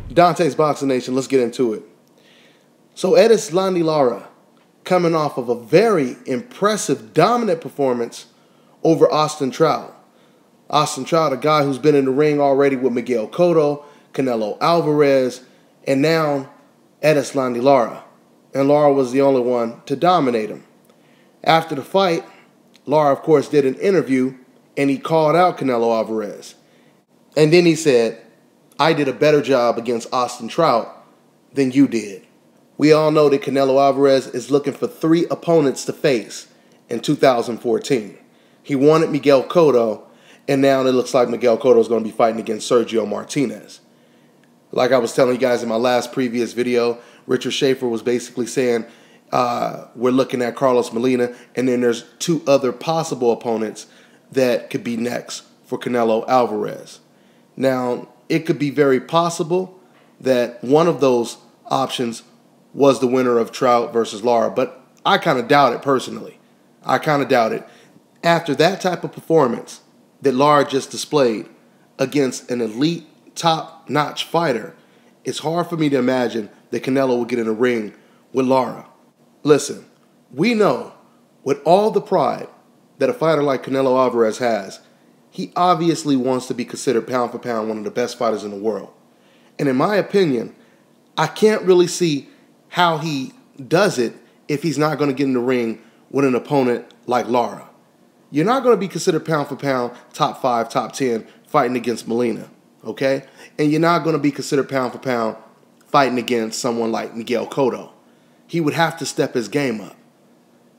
Dante's Boxing Nation, let's get into it. So Erislandy Lara, coming off of a very impressive, dominant performance over Austin Trout. Austin Trout, a guy who's been in the ring already with Miguel Cotto, Canelo Alvarez, and now Erislandy Lara. And Lara was the only one to dominate him. After the fight, Lara, of course, did an interview, and he called out Canelo Alvarez. And then he said, "I did a better job against Austin Trout than you did." We all know that Canelo Alvarez is looking for 3 opponents to face in 2014. He wanted Miguel Cotto, and now it looks like Miguel Cotto is going to be fighting against Sergio Martinez. Like I was telling you guys in my last previous video, Richard Schaefer was basically saying, we're looking at Carlos Molina, and then there's 2 other possible opponents that could be next for Canelo Alvarez. Now, it could be very possible that one of those options was the winner of Trout versus Lara, but I kind of doubt it personally. I kind of doubt it. After that type of performance that Lara just displayed against an elite, top-notch fighter, it's hard for me to imagine that Canelo would get in a ring with Lara. Listen, we know with all the pride that a fighter like Canelo Alvarez has, he obviously wants to be considered pound for pound one of the best fighters in the world. And in my opinion, I can't really see how he does it if he's not going to get in the ring with an opponent like Lara. You're not going to be considered pound for pound, top 5, top 10, fighting against Molina, okay? And you're not going to be considered pound for pound fighting against someone like Miguel Cotto. He would have to step his game up.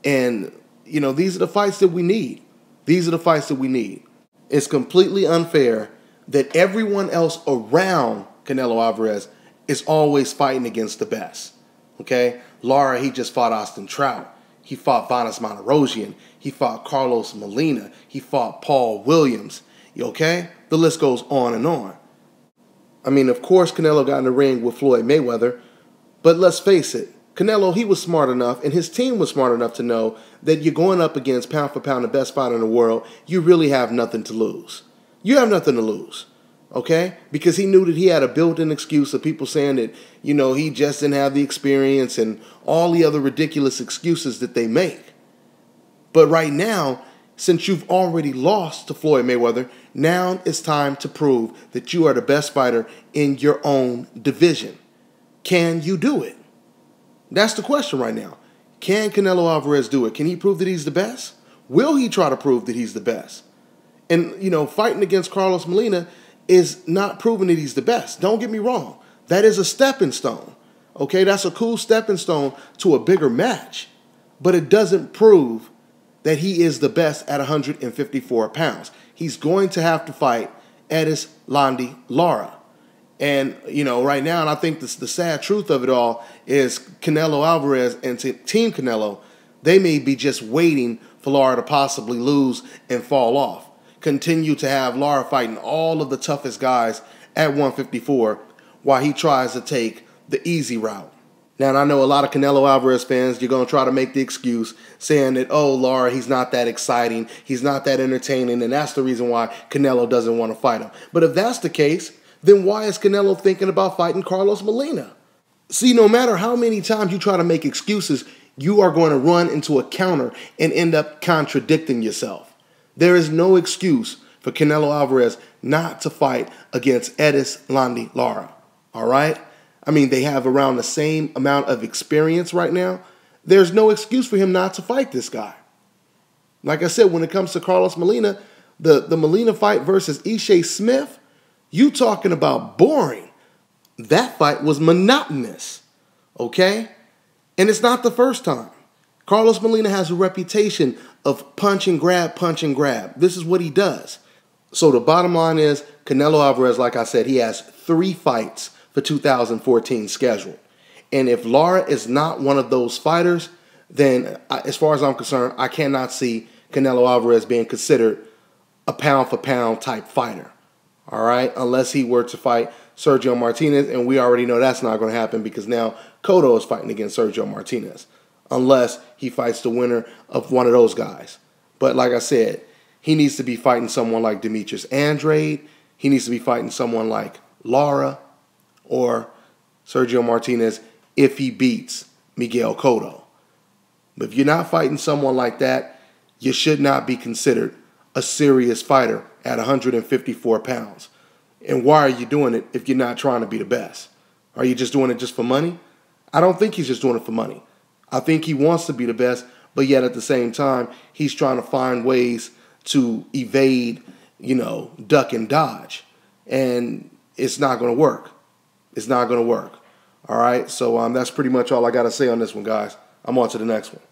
And, you know, these are the fights that we need. These are the fights that we need. It's completely unfair that everyone else around Canelo Alvarez is always fighting against the best. Okay? Lara, he just fought Austin Trout. He fought Vanes Monterrosian. He fought Carlos Molina. He fought Paul Williams. Okay? The list goes on and on. I mean, of course, Canelo got in the ring with Floyd Mayweather, but let's face it, Canelo, he was smart enough, and his team was smart enough to know that you're going up against pound for pound the best fighter in the world. You really have nothing to lose. You have nothing to lose, okay? Because he knew that he had a built-in excuse of people saying that, you know, he just didn't have the experience and all the other ridiculous excuses that they make. But right now, since you've already lost to Floyd Mayweather, now it's time to prove that you are the best fighter in your own division. Can you do it? That's the question right now. Can Canelo Alvarez do it? Can he prove that he's the best? Will he try to prove that he's the best? And, you know, fighting against Carlos Molina is not proving that he's the best. Don't get me wrong. That is a stepping stone. Okay, that's a cool stepping stone to a bigger match. But it doesn't prove that he is the best at 154 pounds. He's going to have to fight Erislandy Lara. And, you know, right now, and I think the sad truth of it all is Canelo Alvarez and Team Canelo, they may be just waiting for Lara to possibly lose and fall off. Continue to have Lara fighting all of the toughest guys at 154 while he tries to take the easy route. Now, and I know a lot of Canelo Alvarez fans, you're going to try to make the excuse saying that, oh, Lara, he's not that exciting, he's not that entertaining, and that's the reason why Canelo doesn't want to fight him. But if that's the case, then why is Canelo thinking about fighting Carlos Molina? See, no matter how many times you try to make excuses, you are going to run into a counter and end up contradicting yourself. There is no excuse for Canelo Alvarez not to fight against Erislandy Lara. All right? I mean, they have around the same amount of experience right now. There's no excuse for him not to fight this guy. Like I said, when it comes to Carlos Molina, the Molina fight versus Ishe Smith, you talking about boring. That fight was monotonous, okay? And it's not the first time. Carlos Molina has a reputation of punch and grab, punch and grab. This is what he does. So the bottom line is, Canelo Alvarez, like I said, he has 3 fights for 2014 scheduled. And if Lara is not one of those fighters, then as far as I'm concerned, I cannot see Canelo Alvarez being considered a pound-for-pound type fighter. All right, unless he were to fight Sergio Martinez, and we already know that's not going to happen because now Cotto is fighting against Sergio Martinez, unless he fights the winner of one of those guys. But like I said, he needs to be fighting someone like Demetrius Andrade. He needs to be fighting someone like Lara or Sergio Martinez if he beats Miguel Cotto. But if you're not fighting someone like that, you should not be considered a serious fighter at 154 pounds. And why are you doing it if you're not trying to be the best? Are you just doing it just for money? I don't think he's just doing it for money. I think he wants to be the best, but yet at the same time, he's trying to find ways to evade, duck and dodge. And it's not going to work. It's not going to work. All right, so that's pretty much all I got to say on this one, guys. I'm on to the next one.